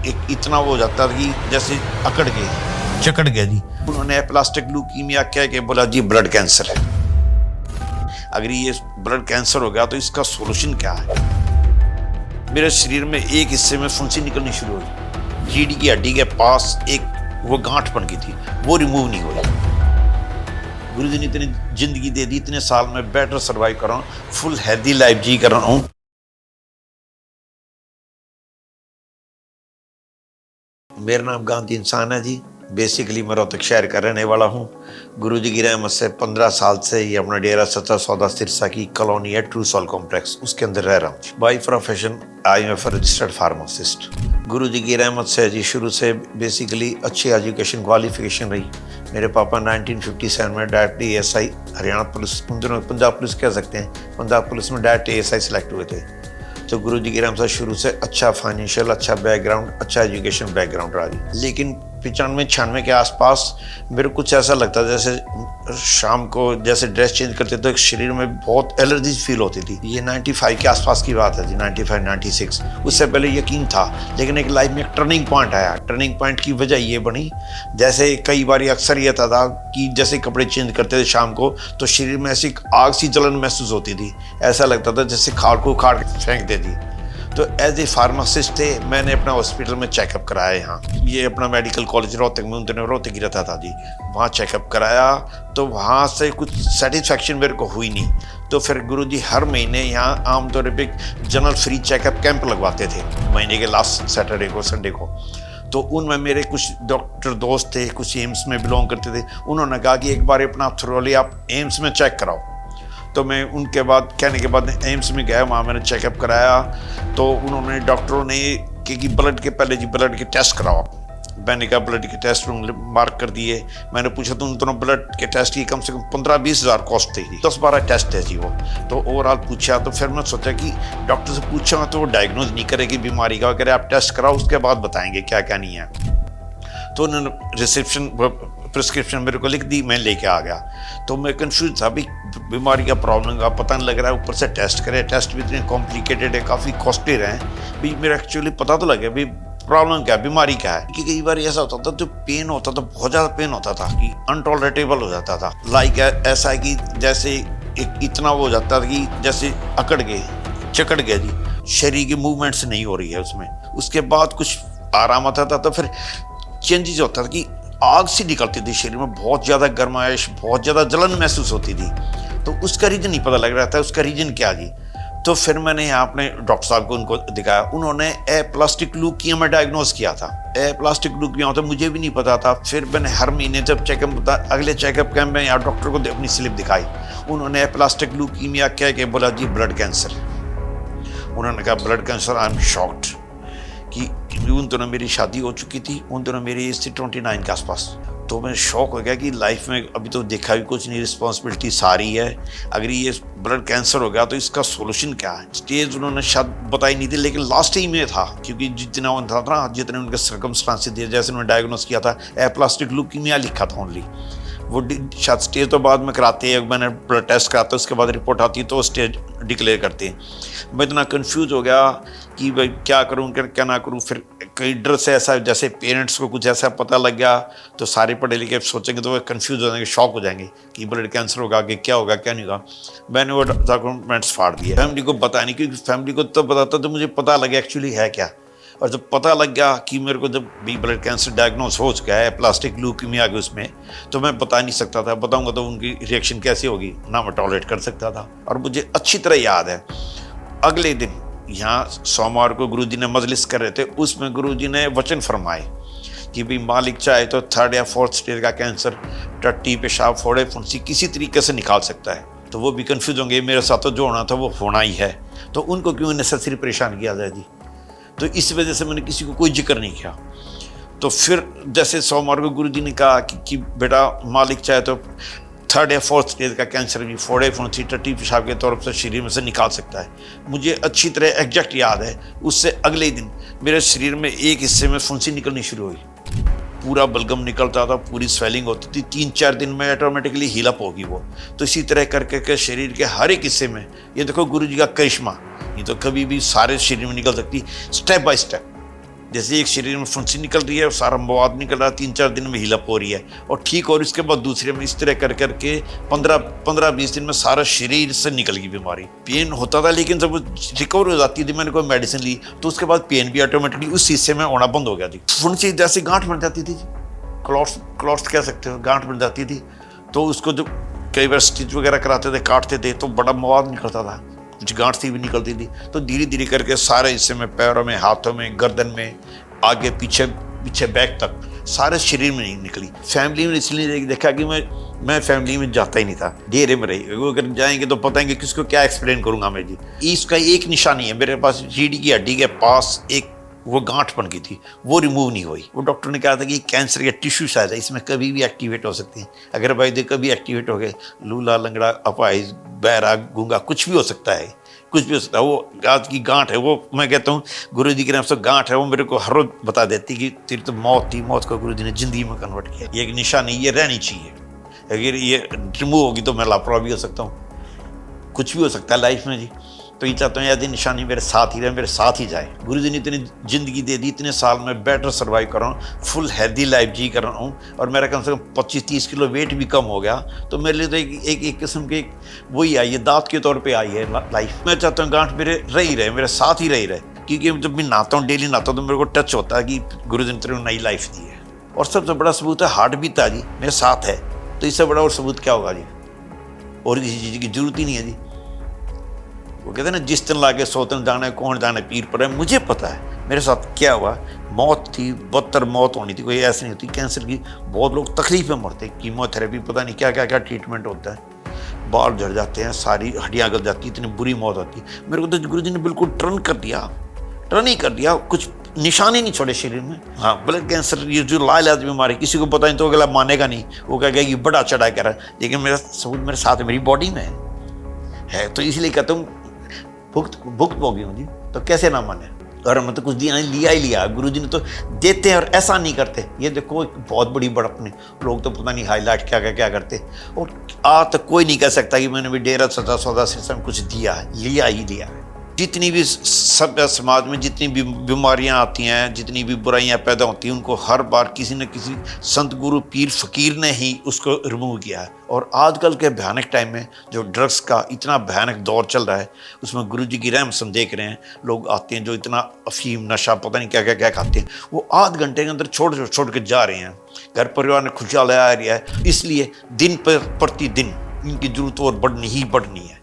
एक इतना वो हो जाता था कि जैसे अकड़ गए, जकड़ गया जी। उन्होंने प्लास्टिक ल्यूकीमिया कह के बोला जी ब्लड कैंसर है। अगर ये ब्लड कैंसर हो गया तो इसका सोल्यूशन क्या है? मेरे शरीर में एक हिस्से में फुंसी निकलनी शुरू हुई, रीढ़ की हड्डी के पास एक वो गांठ बन गई थी, वो रिमूव नहीं हुई। गुरुजी ने इतनी जिंदगी दे दी, इतने साल में बेटर सर्वाइव कर रहा हूँ, फुल हेल्दी लाइफ जी कर रहा हूँ। मेरा नाम गांधी इंसान है जी। बेसिकली मैं रोहतक शहर का रहने वाला हूँ। गुरुजी की रहमत से 15 साल से ये अपना डेरा सच्चा सौदा सिरसा की कॉलोनी है, ट्रू सोल कॉम्प्लेक्स, उसके अंदर रह रहा हूँ। By profession I am a registered pharmacist. Guruji की रहमत से जी शुरू से बेसिकली अच्छी एजुकेशन क्वालिफिकेशन रही। मेरे पापा 1957 में डायरेक्ट ASI हरियाणा पुलिस, उन दिनों पंजाब पुलिस कह सकते हैं, पंजाब पुलिस में डायरेक्ट ASI सेलेक्ट हुए थे। तो गुरुजी की रहमत से शुरू से अच्छा फाइनेंशियल, अच्छा बैकग्राउंड, अच्छा एजुकेशन बैकग्राउंड रहा जी। लेकिन 95-96 के आसपास मेरे कुछ ऐसा लगता जैसे शाम को जैसे ड्रेस चेंज करते तो शरीर में बहुत एलर्जी फील होती थी। ये 95 के आसपास की बात है जी, 95-96। उससे पहले यकीन था, लेकिन एक लाइफ में एक टर्निंग पॉइंट आया। टर्निंग पॉइंट की वजह ये बनी, जैसे कई बार अक्सर ये था कि जैसे कपड़े चेंज करते थे शाम को तो शरीर में ऐसी आग सी जलन महसूस होती थी। ऐसा लगता था जैसे खाड़ को उखाड़ के फेंक देती। तो एज ए फार्मासिस्ट थे, मैंने अपना हॉस्पिटल में चेकअप कराया। यहाँ ये अपना मेडिकल कॉलेज रोहतक में, उन दिनों रोहतक ही रहता था जी, वहाँ चेकअप कराया। तो वहाँ से कुछ सेटिस्फैक्शन मेरे को हुई नहीं। तो फिर गुरुजी हर महीने यहाँ आमतौर पर जनरल फ्री चेकअप कैंप लगवाते थे, महीने के लास्ट सैटरडे को, संडे को। तो उनमें मेरे कुछ डॉक्टर दोस्त थे, कुछ एम्स में बिलोंग करते थे। उन्होंने कहा कि एक बार अपना थ्रोली आप एम्स में चेक कराओ। तो मैं उनके बाद कहने के बाद एम्स में गया, वहाँ मैंने चेकअप कराया। तो उन्होंने डॉक्टरों ने कि ब्लड के पहले जी ब्लड के टेस्ट कराओ। मैंने कहा ब्लड के टेस्ट मार्क कर दिए। मैंने पूछा तो उन दोनों ब्लड के टेस्ट की कम से कम 15-20 हज़ार कॉस्ट थी, 10-12 टेस्ट है जी वो। तो ओवरऑल पूछा तो फिर मैं सोचा कि डॉक्टर से पूछा तो वो डायग्नोज नहीं करेगी बीमारी का, कह आप टेस्ट कराओ उसके बाद बताएंगे क्या क्या नहीं है। तो उन्होंने रिसेप्शन प्रिस्क्रिप्शन मेरे को लिख दी, मैं लेके आ गया। तो मैं कंफ्यूज था, भाई बीमारी का प्रॉब्लम का पता नहीं लग रहा है, ऊपर से टेस्ट करे, टेस्ट भी इतने कॉम्प्लिकेटेड है, काफ़ी कॉस्टली रहे। भाई मेरा एक्चुअली पता तो लगे भाई प्रॉब्लम क्या है, बीमारी क्या है। कि कई बार ऐसा होता था, जो पेन होता था बहुत ज़्यादा पेन होता था कि अनटॉलरेटेबल हो जाता था। लाइक ऐसा है कि जैसे एक इतना वो हो जाता था कि जैसे अकड़ गए, जकड़ गया जी, शरीर की मूवमेंट्स नहीं हो रही है उसमें। उसके बाद कुछ आराम आता था, तो फिर चेंजेस होता था कि आग सी निकलती थी शरीर में, बहुत ज़्यादा गर्माइश, बहुत ज़्यादा जलन महसूस होती थी। तो उसका रीज़न नहीं पता लग रहा था, उसका रीज़न क्या जी। तो फिर मैंने यहाँ अपने डॉक्टर साहब को उनको दिखाया। उन्होंने एप्लास्टिक ल्यूकीमिया डायग्नोज किया था। एप्लास्टिक ल्यूकीमिया होता मुझे भी नहीं पता था। फिर मैंने हर महीने जब चेकअप होता, अगले चेकअप कैंप में यहाँ डॉक्टर को अपनी स्लिप दिखाई। उन्होंने एप्लास्टिक ल्यूकीमिया कह के बोला जी ब्लड कैंसर। उन्होंने कहा blood cancer. I am shocked कि उन दोनों मेरी शादी हो चुकी थी, उन दोनों मेरी एज थी 29 के आसपास। तो मैं शौक हो गया कि लाइफ में अभी तो देखा भी कुछ नहीं, रिस्पॉन्सिबिलिटी सारी है। अगर ये ब्लड कैंसर हो गया तो इसका सोल्यूशन क्या है। स्टेज उन्होंने शायद बताई नहीं थी, लेकिन लास्ट ही में था, क्योंकि जितना उनका था ना, जितने उनके सर्कमस्टांसेस दिए, जैसे उन्होंने डायग्नोस किया था एप्लास्टिक ल्यूकीमिया लिखा था ओनली। वो शायद स्टेज तो बाद में कराते हैं, मैंने ब्लड टेस्ट कराता, उसके बाद रिपोर्ट आती है तो स्टेज डिक्लेयर करते हैं। मैं इतना कंफ्यूज हो गया कि भाई क्या करूँ क्या ना करूँ। फिर कई डर से ऐसा, जैसे पेरेंट्स को कुछ ऐसा पता लग गया तो सारे पढ़े लिखे सोचेंगे तो वो कंफ्यूज हो जाएंगे, शॉक हो जाएंगे कि ब्लड कैंसर होगा कि क्या होगा क्या नहीं होगा। मैंने वो डॉक्यूमेंट्स फाड़ दिए, फैमिली को बताया नहीं, क्योंकि फैमिली को तो बताता तो मुझे पता लगे एक्चुअली है क्या। और जब पता लग गया कि मेरे को जब भी ब्लड कैंसर डायग्नोस हो चुका है, प्लास्टिक ल्यूकीमिया आ गई उसमें, तो मैं बता नहीं सकता था। बताऊंगा तो उनकी रिएक्शन कैसी होगी, ना मैं टॉलरेट कर सकता था। और मुझे अच्छी तरह याद है, अगले दिन यहाँ सोमवार को गुरुजी ने मजलिस कर रहे थे, उसमें गुरुजी ने वचन फरमाए कि भाई मालिक चाहे तो 3rd या 4th स्टेज का कैंसर, टट्टी, पेशाब, फोड़े, फुंसी किसी तरीके से निकाल सकता है। तो वो भी कंफ्यूज होंगे, मेरे साथ तो जो होना था वो होना ही है, तो उनको क्यों नेसेसरी परेशान किया जाए जी। तो इस वजह से मैंने किसी को कोई जिक्र नहीं किया। तो फिर जैसे सोमवार को गुरुजी ने कहा कि बेटा मालिक चाहे तो 3rd या 4th स्टेज का कैंसर भी फोड़े, फुंसी, टट्टी, पेशाब के तौर पर शरीर में से निकाल सकता है। मुझे अच्छी तरह एग्जैक्ट याद है, उससे अगले दिन मेरे शरीर में एक हिस्से में फुंसी निकलनी शुरू हुई, पूरा बलगम निकलता था, पूरी स्वेलिंग होती थी। 3-4 दिन में ऑटोमेटिकली हील अप होगी वो। तो इसी तरह करके शरीर के हर एक हिस्से में, ये देखो गुरुजी का करिश्मा, ये तो कभी भी सारे शरीर में निकल सकती, स्टेप बाय स्टेप। जैसे एक शरीर में फुंसी निकल रही है और सारा मवाद निकल रहा है, 3-4 दिन में हिलअप हो रही है और ठीक, और इसके बाद दूसरे में इस तरह कर करके 15-20 दिन में सारा शरीर से निकल गई बीमारी। पेन होता था लेकिन जब रिकवर हो जाती थी, मैंने कोई मेडिसिन ली तो उसके बाद पेन भी ऑटोमेटिकली उस हिस्से में होना बंद हो गया थी। फुंसी जैसे गांठ बन जाती थी, क्लॉट्स कह सकते हो, गांठ बन जाती थी। तो उसको जो कई बार स्टिच वगैरह कराते थे, काटते थे तो बड़ा मवाद निकलता था, कुछ गांठ सी भी निकलती थी। तो धीरे धीरे करके सारे हिस्से में, पैरों में, हाथों में, गर्दन में, आगे पीछे बैक तक सारे शरीर में नहीं निकली। फैमिली में इसलिए देखा कि मैं फैमिली में जाता ही नहीं था, डेरे में रही। वो अगर जाएंगे तो पता है कि किसको क्या एक्सप्लेन करूंगा मैं जी। इसका एक निशानी है, मेरे पास रीढ़ की हड्डी के पास एक वो गांठ बन गई थी, वो रिमूव नहीं हुई। वो डॉक्टर ने कहा था कि कैंसर या टिश्यू साइज है, इसमें कभी भी एक्टिवेट हो सकती है। अगर भाई देख कभी एक्टिवेट हो गए, लूला, लंगड़ा, अपाहिज, बहरा, गूंगा, कुछ भी हो सकता है, कुछ भी हो सकता है। वो आज की गांठ है, वो मैं कहता हूँ गुरु जी की नाम से गांठ है, वो मेरे को हर रोज बता देती कि तेरी तो मौत थी, मौत को गुरु जी ने जिंदगी में कन्वर्ट किया। ये एक निशानी ये रहनी चाहिए, अगर ये रिमूव होगी तो मैं लापरवाह भी हो सकता हूँ, कुछ भी हो सकता है लाइफ में जी। तो ये चाहता हूँ यदि निशानी मेरे साथ ही रहे, मेरे साथ ही जाए। गुरु जी ने इतनी जिंदगी दे दी, इतने साल में बेटर सर्वाइव कर रहा हूँ, फुल हेल्दी लाइफ जी कर रहा हूँ, और मेरा कम से कम 25-30 किलो वेट भी कम हो गया। तो मेरे लिए तो एक किस्म की वही आई है, दांत के तौर पर आई है लाइफ। मैं चाहता हूँ गांठ मेरे रही रहे, मेरे साथ ही रही रहे, क्योंकि जब मैं नहाता हूँ, डेली नहाता हूँ, तो मेरे को टच होता है कि गुरु जी ने तेरे को नई लाइफ दी है। और सबसे बड़ा सबूत है हार्ट बीट जी मेरे साथ है, तो इससे बड़ा और सबूत क्या होगा जी। और किसी चीज़ की जरूरत ही नहीं है जी। वो कहते हैं ना, जिस दिन लागे सोतन जाने, कौन जाने पीर पर है। मुझे पता है मेरे साथ क्या हुआ। मौत थी, 72 मौत होनी थी, कोई ऐसी नहीं होती। कैंसर की बहुत लोग तकलीफ में मरते, कीमोथेरेपी, पता नहीं क्या क्या क्या ट्रीटमेंट होता है, बाल झड़ जाते हैं, सारी हड्डियाँ गल जाती, इतनी बुरी मौत होती। मेरे को तो गुरु जी ने बिल्कुल टर्न ही कर दिया, कुछ निशान ही नहीं छोड़े शरीर में। हाँ, ब्लड कैंसर ये जो लाइलाज बीमारी, किसी को पता नहीं तो अगला मानेगा नहीं, वो कहेगा ये बड़ा चढ़ा कर रहा है, लेकिन मेरा सबूत मेरे साथ मेरी बॉडी में है। तो इसलिए कहता हूँ भुक्त भोगी हूँ जी, तो कैसे ना माने। और मैं तो कुछ दिया नहीं, लिया ही लिया। गुरु जी ने तो देते हैं और ऐसा नहीं करते। ये देखो बहुत बड़ी बड़प्पन, लोग तो पता नहीं हाईलाइट क्या करते। और आज तक कोई नहीं कह सकता कि मैंने भी डेरा सच्चा सौदा सिरसा में कुछ दिया है, लिया ही लिया है। जितनी भी सभ्य समाज में जितनी भी बीमारियां आती हैं, जितनी भी बुराइयां पैदा होती हैं, उनको हर बार किसी न किसी संत गुरु पीर फकीर ने ही उसको रिमूव किया है। और आजकल के भयानक टाइम में जो ड्रग्स का इतना भयानक दौर चल रहा है, उसमें गुरु जी की रहमत हम देख रहे हैं। लोग आते हैं जो इतना अफीम, नशा, पता नहीं क्या खाते हैं, वो आध घंटे के अंदर छोड़ के जा रहे हैं। घर परिवार ने खुशहाल आ रहा है, इसलिए दिन पर प्रतिदिन इनकी जरूरत और बढ़नी है।